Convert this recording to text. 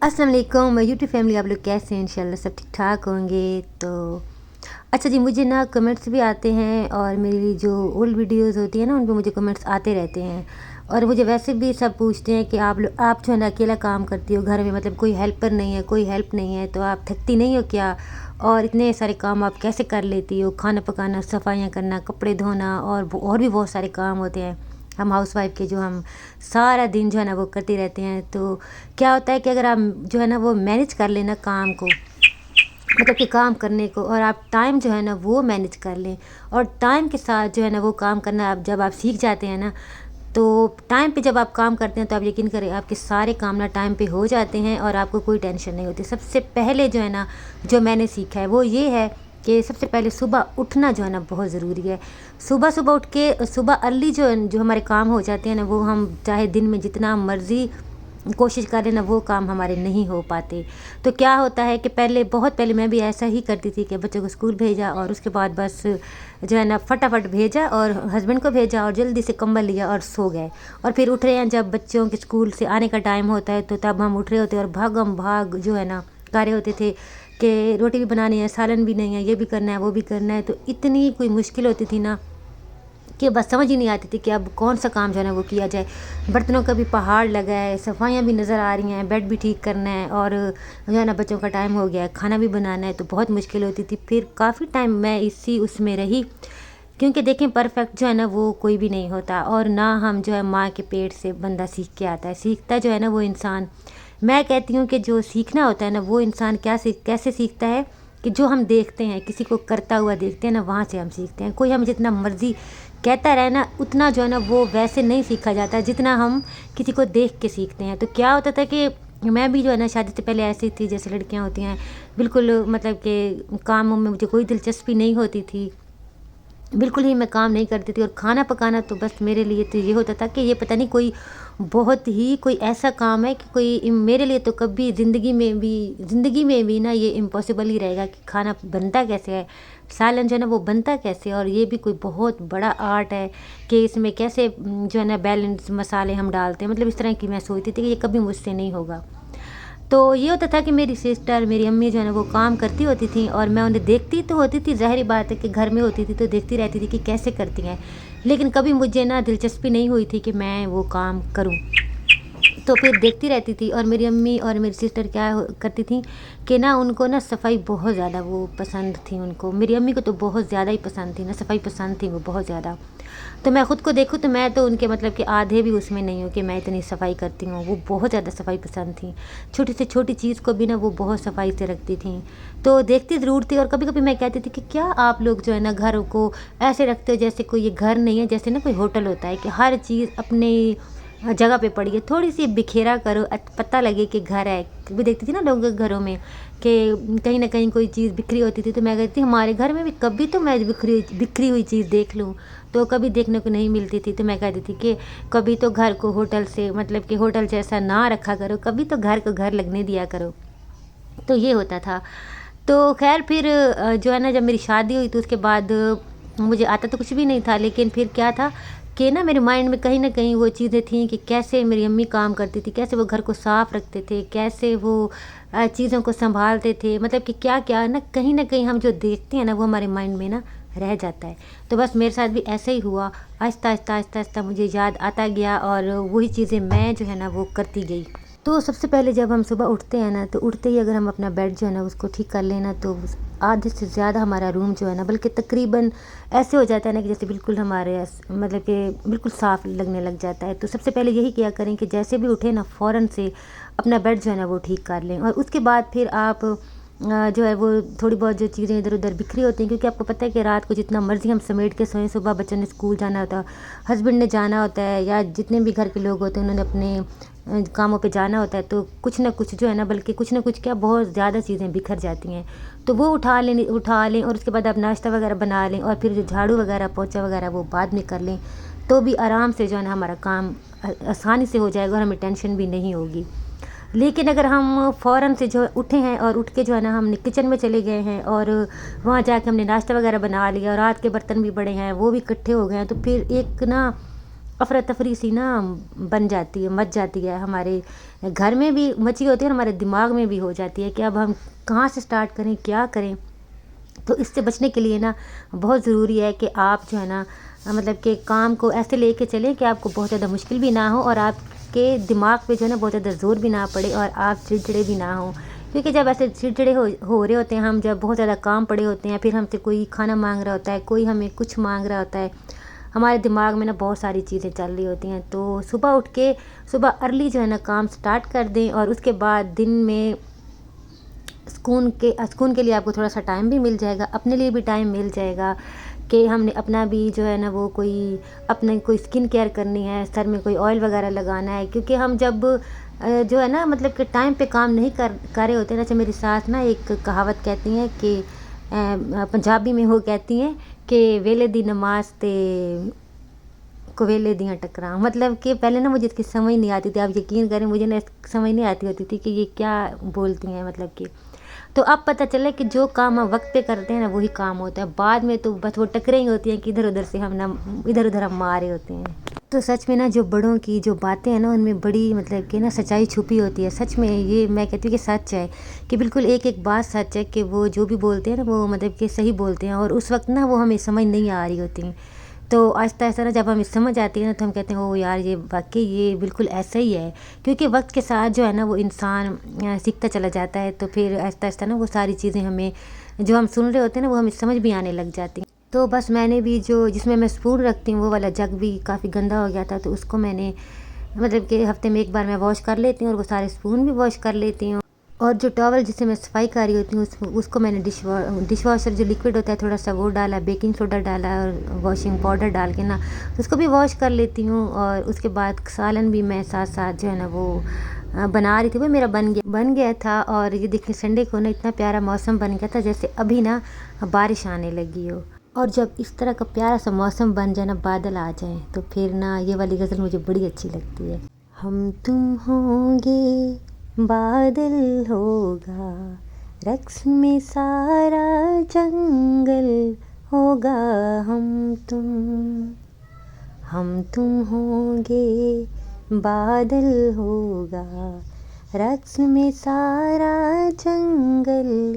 अस्सलाम वालेकुम YouTube family, आप लोग कैसे हैं? इंशाल्लाह सब ठीक ठाक होंगे। तो अच्छा जी, मुझे ना कमेंट्स भी आते हैं और मेरी जो ओल्ड वीडियोस होती है ना, उन पे मुझे कमेंट्स आते रहते हैं। और मुझे वैसे भी सब पूछते हैं कि आप जो है ना अकेला काम करती हो घर में, मतलब कोई हेल्पर नहीं है, कोई हेल्प नहीं है, तो आप थकती नहीं हो क्या? और इतने सारे काम आप कैसे कर लेती हो? खाना पकाना, सफाइयाँ करना, कपड़े धोना और भी बहुत सारे काम होते हैं हम हाउसवाइफ के, जो हम सारा दिन जो है ना वो करते रहते हैं। तो क्या होता है कि अगर आप जो है ना वो मैनेज कर लेना काम को, मतलब कि काम करने को, और आप टाइम जो है ना वो मैनेज कर लें, और टाइम के साथ जो है ना वो काम करना आप जब आप सीख जाते हैं ना, तो टाइम पे जब आप काम करते हैं तो आप यकीन करें आपके सारे काम ना टाइम पे हो जाते हैं और आपको कोई टेंशन नहीं होती। सबसे पहले जो है ना जो मैंने सीखा है वो ये है कि सबसे पहले सुबह उठना जो है ना बहुत ज़रूरी है। सुबह सुबह उठ के सुबह अर्ली जो जो हमारे काम हो जाते हैं ना, वो हम चाहे दिन में जितना मर्ज़ी कोशिश करें ना, वो काम हमारे नहीं हो पाते। तो क्या होता है कि बहुत पहले मैं भी ऐसा ही करती थी कि बच्चों को स्कूल भेजा और उसके बाद बस जो है ना फटाफट भेजा और हस्बैंड को भेजा और जल्दी से कंबल लिया और सो गए। और फिर उठ रहे हैं जब बच्चों के स्कूल से आने का टाइम होता है, तो तब हम उठ रहे होते और भागम भाग जो है ना कार्य होते थे कि रोटी भी बनानी है, सालन भी नहीं है, ये भी करना है, वो भी करना है। तो इतनी कोई मुश्किल होती थी ना कि बस समझ ही नहीं आती थी कि अब कौन सा काम जो है ना वो किया जाए। बर्तनों का भी पहाड़ लगा है, सफाइयाँ भी नज़र आ रही हैं, बेड भी ठीक करना है, और जो है ना बच्चों का टाइम हो गया है, खाना भी बनाना है, तो बहुत मुश्किल होती थी। फिर काफ़ी टाइम मैं इसी उसमें रही, क्योंकि देखें परफेक्ट जो है ना वो कोई भी नहीं होता, और ना हम जो है माँ के पेट से बंदा सीख के आता है। सीखता जो है ना वो इंसान, मैं कहती हूँ कि जो सीखना होता है ना वो इंसान कैसे सीखता है कि जो हम देखते हैं, किसी को करता हुआ देखते हैं ना, वहाँ से हम सीखते हैं। कोई हमें जितना मर्ज़ी कहता रहे ना, उतना जो है ना वो वैसे नहीं सीखा जाता जितना हम किसी को देख के सीखते हैं। तो क्या होता था कि मैं भी जो है ना शादी से पहले ऐसी थी जैसे लड़कियां होती हैं, बिल्कुल मतलब कि कामों में मुझे कोई दिलचस्पी नहीं होती थी, बिल्कुल ही मैं काम नहीं करती थी। और खाना पकाना तो बस मेरे लिए तो ये होता था कि ये पता नहीं कोई बहुत ही कोई ऐसा काम है कि कोई मेरे लिए तो कभी ज़िंदगी में भी ना ये इम्पॉसिबल ही रहेगा कि खाना बनता कैसे है, सालन जो है ना वो बनता कैसे है। और ये भी कोई बहुत बड़ा आर्ट है कि इसमें कैसे जो है ना बैलेंस मसाले हम डालते हैं, मतलब इस तरह की मैं सोचती थी कि ये कभी मुझसे नहीं होगा। तो ये होता था कि मेरी सिस्टर, मेरी अम्मी जो है ना वो काम करती होती थी और मैं उन्हें देखती तो होती थी, ज़ाहिर बात है कि घर में होती थी तो देखती रहती थी कि कैसे करती हैं, लेकिन कभी मुझे ना दिलचस्पी नहीं हुई थी कि मैं वो काम करूं। तो फिर देखती रहती थी। और मेरी अम्मी और मेरी सिस्टर करती थी कि ना उनको ना सफाई बहुत ज़्यादा वो पसंद थी। उनको, मेरी अम्मी को तो बहुत ज़्यादा ही पसंद थी ना, सफाई पसंद थी वो बहुत ज़्यादा। तो मैं ख़ुद को देखूँ तो मैं तो उनके मतलब कि आधे भी उसमें नहीं हूँ कि मैं इतनी सफाई करती हूँ। वो बहुत ज़्यादा सफाई पसंद थी, छोटी से छोटी चीज़ को भी ना वो बहुत सफाई से रखती थी। तो देखती ज़रूर थी, और कभी कभी मैं कहती थी कि क्या आप लोग जो है ना घरों को ऐसे रखते हो जैसे कोई ये घर नहीं है, जैसे ना कोई होटल होता है कि हर चीज़ अपने जगह पे पड़ी है, थोड़ी सी बिखेरा करो, पता लगे कि घर है। कभी देखती थी ना लोगों के घरों में कि कहीं ना कहीं कोई चीज़ बिखरी होती थी, तो मैं कहती थी हमारे घर में भी कभी तो मैं बिखरी हुई चीज़ देख लूँ, तो कभी देखने को नहीं मिलती थी। तो मैं कहती थी कि कभी तो घर को होटल से, मतलब कि होटल जैसा ना रखा करो, कभी तो घर को घर लगने दिया करो। तो ये होता था। तो खैर फिर जो है ना जब मेरी शादी हुई तो उसके बाद मुझे आता तो कुछ भी नहीं था, लेकिन फिर क्या था कि ना मेरे माइंड में कहीं ना कहीं वो चीज़ें थी कि कैसे मेरी अम्मी काम करती थी, कैसे वो घर को साफ़ रखते थे, कैसे वो चीज़ों को संभालते थे, मतलब कि क्या क्या ना कहीं हम जो देखते हैं ना वो हमारे माइंड में ना रह जाता है। तो बस मेरे साथ भी ऐसे ही हुआ, आहिस्ता आहिस्ता आहिस्ता आहिस्ता मुझे याद आता गया और वही चीज़ें मैं जो है ना वो करती गई। तो सबसे पहले जब हम सुबह उठते हैं ना, तो उठते ही अगर हम अपना बेड जो है ना उसको ठीक कर लेना, तो आधे से ज़्यादा हमारा रूम जो है ना, बल्कि तकरीबन ऐसे हो जाता है ना कि जैसे बिल्कुल हमारे मतलब कि बिल्कुल साफ़ लगने लग जाता है। तो सबसे पहले यही किया करें कि जैसे भी उठे ना फ़ौरन से अपना बेड जो है ना वो ठीक कर लें, और उसके बाद फिर आप जो है वो थोड़ी बहुत जो चीज़ें इधर उधर बिखरी होती हैं, क्योंकि आपको पता है कि रात को जितना मर्ज़ी हम समेट के सोएं, सुबह बच्चों ने स्कूल जाना होता है, हस्बैंड ने जाना होता है, या जितने भी घर के लोग होते हैं उन्होंने अपने कामों पे जाना होता है, तो कुछ ना कुछ जो है ना, बल्कि कुछ ना कुछ क्या बहुत ज़्यादा चीज़ें बिखर जाती हैं। तो वो उठा लें और उसके बाद आप नाश्ता वगैरह बना लें, और फिर जो झाड़ू वगैरह पोछा वगैरह वो बाद में कर लें, तो भी आराम से जो है ना हमारा काम आसानी से हो जाएगा और हमें टेंशन भी नहीं होगी। लेकिन अगर हम फ़ौरन से जो उठे हैं और उठ के जो है ना हमने किचन में चले गए हैं और वहाँ जाके हमने नाश्ता वगैरह बना लिया, और रात के बर्तन भी बड़े हैं वो भी इकट्ठे हो गए हैं, तो फिर एक ना افراتفری سی نا بن جاتی ہے، مچ جاتی ہے، ہمارے گھر میں بھی مچی ہوتی ہے اور ہمارے دماغ میں بھی ہو جاتی ہے کہ اب ہم کہاں سے سٹارٹ کریں، کیا کریں۔ تو اس سے بچنے کے لیے نا بہت ضروری ہے کہ آپ جو ہے نا مطلب کہ کام کو ایسے لے کے چلیں کہ آپ کو بہت زیادہ مشکل بھی نہ ہو اور آپ کے دماغ پہ جو ہے نا بہت زیادہ زور بھی نہ پڑے اور آپ چڑچڑے بھی نہ ہوں، کیونکہ جب ایسے چڑچڑے ہو رہے ہوتے ہیں ہم، جب بہت زیادہ کام پڑے ہوتے ہیں، پھر ہم سے کوئی کھانا مانگ رہا ہوتا ہے، کوئی ہمیں کچھ مانگ رہا ہوتا ہے، ہمارے دماغ میں نا بہت ساری چیزیں چل رہی ہوتی ہیں، تو صبح اٹھ کے صبح ارلی جو ہے نا کام سٹارٹ کر دیں اور اس کے بعد دن میں سکون کے لیے آپ کو تھوڑا سا ٹائم بھی مل جائے گا، اپنے لیے بھی ٹائم مل جائے گا کہ ہم نے اپنا بھی جو ہے نا وہ اپنے کوئی اسکن کیئر کرنی ہے، سر میں کوئی آئل وغیرہ لگانا ہے، کیونکہ ہم جب جو ہے نا مطلب کہ ٹائم پہ کام نہیں کر رہے ہوتے ہیں۔ جیسے میری ساس نا ایک کہاوت کہتی ہیں کہ پنجابی میں وہ کہتی ہیں کہ ویلے دی نماز تے کو ویلے دیاں ٹکراں، مطلب کہ پہلے نا مجھے اس کی سمجھ نہیں آتی تھی، آپ یقین کریں مجھے نا سمجھ نہیں آتی ہوتی تھی کہ یہ کیا بولتی ہیں، مطلب کہ تو اب پتہ چلا کہ جو کام ہم وقت پہ کرتے ہیں نا وہی کام ہوتا ہے، بعد میں تو بس وہ ٹکریں ہی ہوتی ہیں کہ ادھر ادھر ہم مارے ہوتے ہیں۔ تو سچ میں نا جو بڑوں کی جو باتیں ہیں نا ان میں بڑی مطلب کہ نا سچائی چھپی ہوتی ہے، سچ میں یہ میں کہتی ہوں کہ سچ ہے کہ بالکل ایک ایک بات سچ ہے کہ وہ جو بھی بولتے ہیں نا وہ مطلب کہ صحیح بولتے ہیں، اور اس وقت نا وہ ہمیں سمجھ نہیں آ رہی ہوتی ہیں، تو آہستہ آہستہ نا جب ہمیں سمجھ آتی ہے نا تو ہم کہتے ہیں او یار یہ واقعی یہ بالکل ایسا ہی ہے، کیونکہ وقت کے ساتھ جو ہے نا وہ انسان سیکھتا چلا جاتا ہے، تو پھر آہستہ آہستہ نا وہ ساری چیزیں ہمیں جو ہم سن رہے ہوتے ہیں نا وہ ہمیں سمجھ بھی آنے لگ جاتی ہیں۔ تو بس میں نے بھی جس میں میں اسپون رکھتی ہوں وہ والا جگ بھی کافی گندا ہو گیا تھا، تو اس کو میں نے مطلب کہ ہفتے میں ایک بار میں واش کر لیتی ہوں اور وہ سارے اسپون بھی واش کر لیتی ہوں، اور جو ٹاول جس سے میں صفائی کر رہی ہوتی ہوں اس کو میں نے ڈش واشر جو لیکوڈ ہوتا ہے تھوڑا سا وہ ڈالا، بیکنگ سوڈا ڈالا اور واشنگ پاؤڈر ڈال کے نا اس کو بھی واش کر لیتی ہوں، اور اس کے بعد سالن بھی میں ساتھ ساتھ جو ہے نا وہ بنا رہی تھی، وہ میرا بن گیا تھا، اور یہ دیکھیں سنڈے کو نا اتنا پیارا موسم بن گیا تھا جیسے ابھی نا بارش آنے لگی ہو، اور جب اس طرح کا پیارا سا موسم بن جائے نا بادل آ جائیں تو پھر نا یہ والی غزل مجھے بڑی اچھی لگتی ہے۔ ہم تم ہوں گے بادل ہوگا رقص میں سارا جنگل ہوگا، ہم تم ہوں گے بادل ہوگا رقص میں سارا جنگل